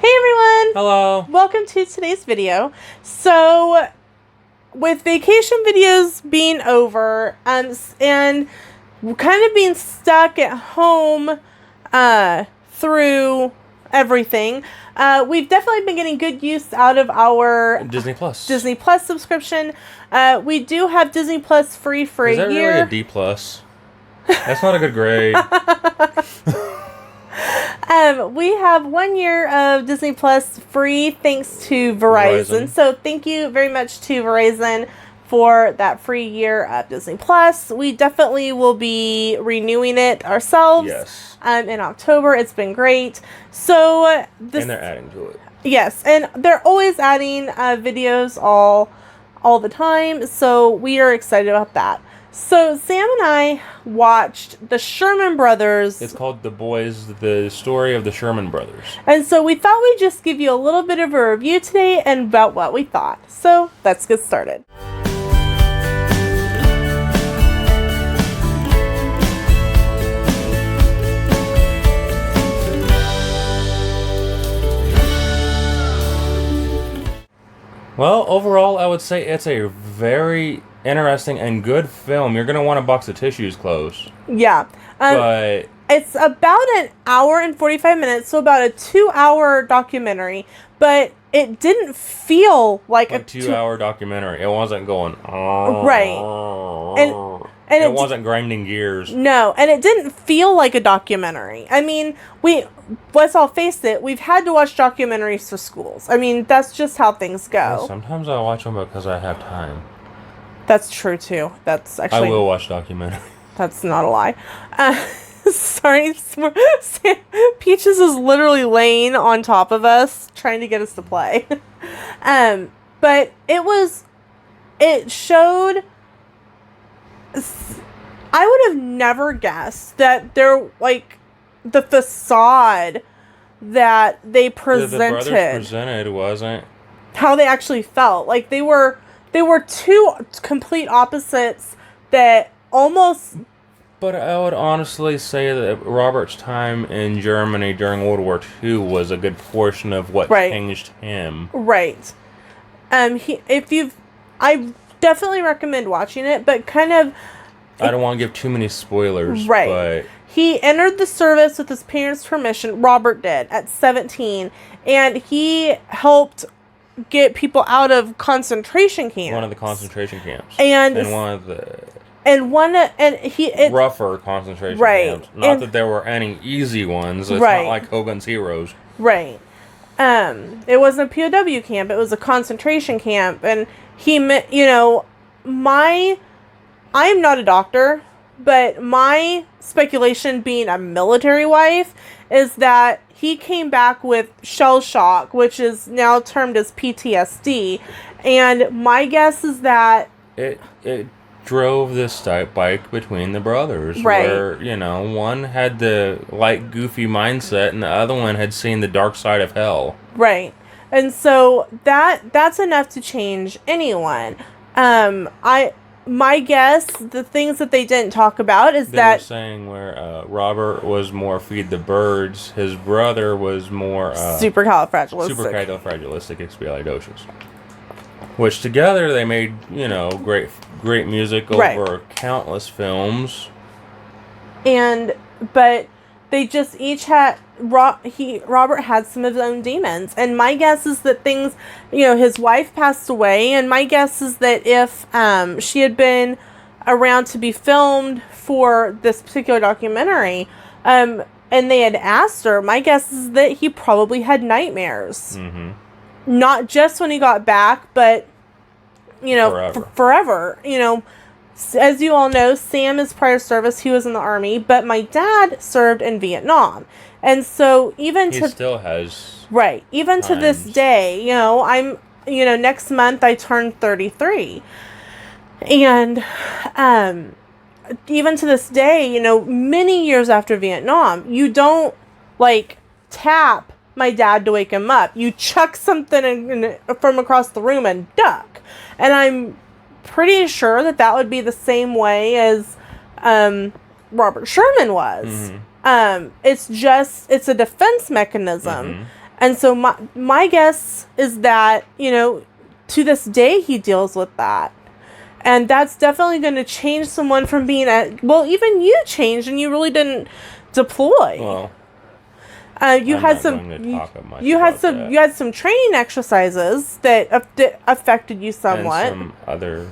Hey everyone! Hello! Welcome to today's video. So, with vacation videos being over, and kind of being stuck at home through everything, we've definitely been getting good use out of our Disney Plus subscription. We do have Disney Plus free for a year. Is that really a D+? That's not a good grade. We have 1 year of Disney Plus free thanks to Verizon. So thank you very much to Verizon for that free year of Disney Plus. We definitely will be renewing it ourselves. Yes. In October. It's been great. So and they're adding to it. Yes, and they're always adding videos all the time. So we are excited about that. So, Sam and I watched the Sherman Brothers. It's called The Story of the Sherman Brothers. And so we thought we'd just give you a little bit of a review today and about what we thought. So, let's get started. Well, overall, I would say it's a very interesting and good film. You're going to want a box of tissues close. Yeah. But it's about an hour and 45 minutes, so about a 2-hour documentary. But it didn't feel like a 2-hour documentary. It wasn't going, right. And it wasn't grinding gears. No, and it didn't feel like a documentary. I mean, let's all face it, we've had to watch documentaries for schools. I mean, that's just how things go. Well, sometimes I watch them because I have time. That's true, too. That's actually... I will watch documentaries. That's not a lie. Sorry. Peaches is literally laying on top of us, trying to get us to play. But it showed... I would have never guessed that the facade that they presented... The brothers presented wasn't... how they actually felt. Like, they were two complete opposites that almost... But I would honestly say that Robert's time in Germany during World War II was a good portion of what changed him. Right. I definitely recommend watching it, but kind of... I don't want to give too many spoilers, right. But... He entered the service with his parents' permission, Robert did, at 17, and he helped get people out of concentration camps. One of the concentration camps. And one of the... rougher concentration camps. Not that there were any easy ones. It's not like Hogan's Heroes. Right. It wasn't a POW camp. It was a concentration camp. And he, I'm not a doctor, but my speculation, being a military wife, is that he came back with shell shock, which is now termed as PTSD. And my guess is that... It drove this spike between the brothers. Right. Where, one had the light, goofy mindset, and the other one had seen the dark side of hell. Right. And so that's enough to change anyone. My guess, the things that they didn't talk about is they were saying where Robert was more feed the birds, his brother was more... supercalifragilisticexpialidocious. Which together they made, great music over countless films. But they just each had... Robert had some of his own demons. And my guess is that things... his wife passed away. And my guess is that if she had been around to be filmed for this particular documentary... and they had asked her, my guess is that he probably had nightmares. Mm-hmm. Not just when he got back, but, forever. As you all know, Sam is prior service. He was in the Army, but my dad served in Vietnam. And so even he still has... Right. Even times. To this day, I'm, next month I turn 33. And, even to this day, many years after Vietnam, you don't, tap my dad to wake him up. You chuck something from across the room and duck. And I'm pretty sure that would be the same way as Robert Sherman was. Mm-hmm. It's a defense mechanism. Mm-hmm. And so my guess is that, to this day he deals with that. And that's definitely going to change someone from being even you changed and you really didn't deploy. Well, you had some training exercises that affected you somewhat. And some other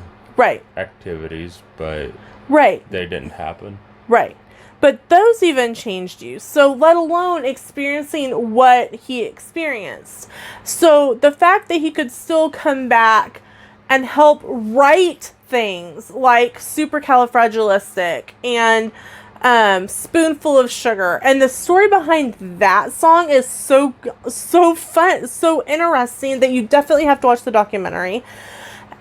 activities, but they didn't happen. Right. But those even changed you. So let alone experiencing what he experienced. So the fact that he could still come back and help write things like Supercalifragilistic and Spoonful of Sugar, and the story behind that song is so fun, so interesting, that you definitely have to watch the documentary.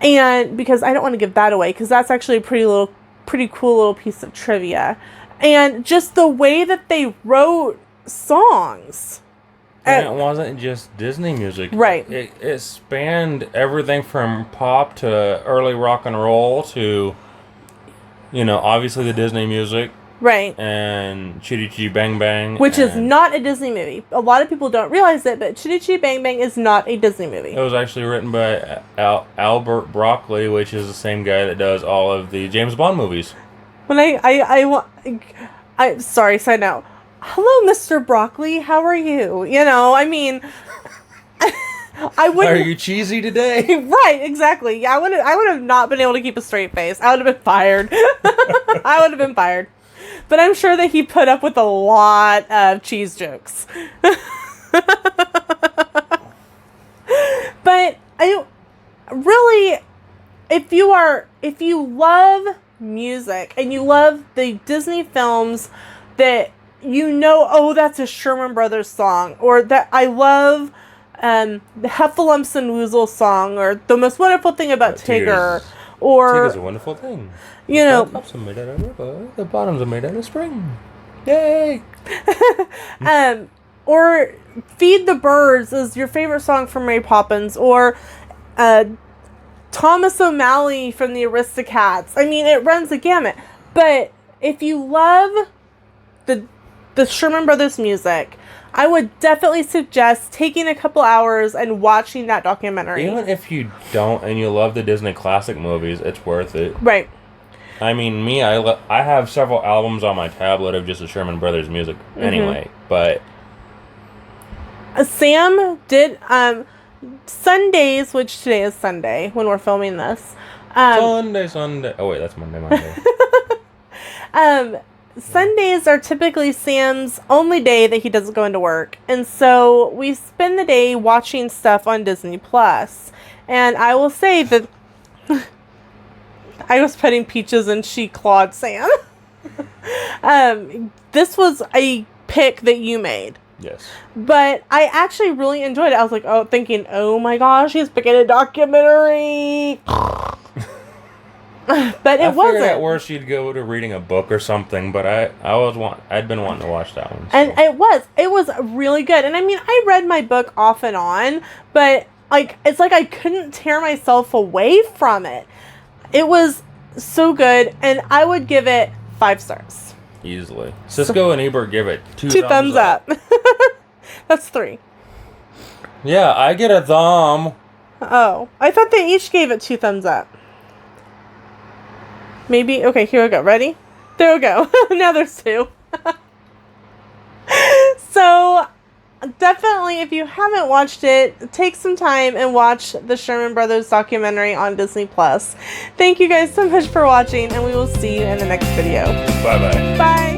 And because I don't want to give that away, because that's actually a pretty cool little piece of trivia. And just the way that they wrote songs. And it wasn't just Disney music. Right. It spanned everything from pop to early rock and roll to, obviously the Disney music. Right. And Chitty Chitty Bang Bang. Which is not a Disney movie. A lot of people don't realize it, but Chitty Chitty Bang Bang is not a Disney movie. It was actually written by Albert Broccoli, which is the same guy that does all of the James Bond movies. When sorry, side note. Hello, Mr. Broccoli. How are you? I mean, I wouldn't. Are you cheesy today? Right, exactly. Yeah, I would have not been able to keep a straight face. I would have been fired. I would have been fired. But I'm sure that he put up with a lot of cheese jokes. But if you love music and you love the Disney films that that's a Sherman Brothers song, or that I love the Heffalumps and Woozle song, or The Most Wonderful Thing About Tigger, or Tigger's a wonderful thing. The tops are made out of rubber, the bottoms are made out of spring. Yay! Or Feed the Birds is your favorite song from Mary Poppins, or Thomas O'Malley from the Aristocats. I mean, it runs the gamut. But if you love the Sherman Brothers music, I would definitely suggest taking a couple hours and watching that documentary. Even if you don't and you love the Disney classic movies, it's worth it. Right. I mean, I have several albums on my tablet of just the Sherman Brothers music anyway, but Sam did Sundays, which today is Sunday when we're filming this. Sunday. Oh wait, that's Monday. Sundays are typically Sam's only day that he doesn't go into work. And so we spend the day watching stuff on Disney Plus. And I will say that I was petting Peaches and she clawed Sam. This was a pick that you made. Yes. But I actually really enjoyed it. I was like, thinking, oh my gosh, he's picking a documentary. But it wasn't. At worst you'd go to reading a book or something, but I'd been wanting to watch that one. So. And it was really good. And I mean, I read my book off and on, but it's like I couldn't tear myself away from it. It was so good, and I would give it 5 stars. Easily. Cisco and Ebert give it 2 thumbs up. That's 3. Yeah, I get a thumb. Oh, I thought they each gave it 2 thumbs up. Maybe. Okay, here we go. Ready? There we go. Now there's 2. So, definitely, if you haven't watched it, take some time and watch the Sherman Brothers documentary on Disney Plus. Thank you guys so much for watching, and we will see you in the next video. Bye-bye. Bye.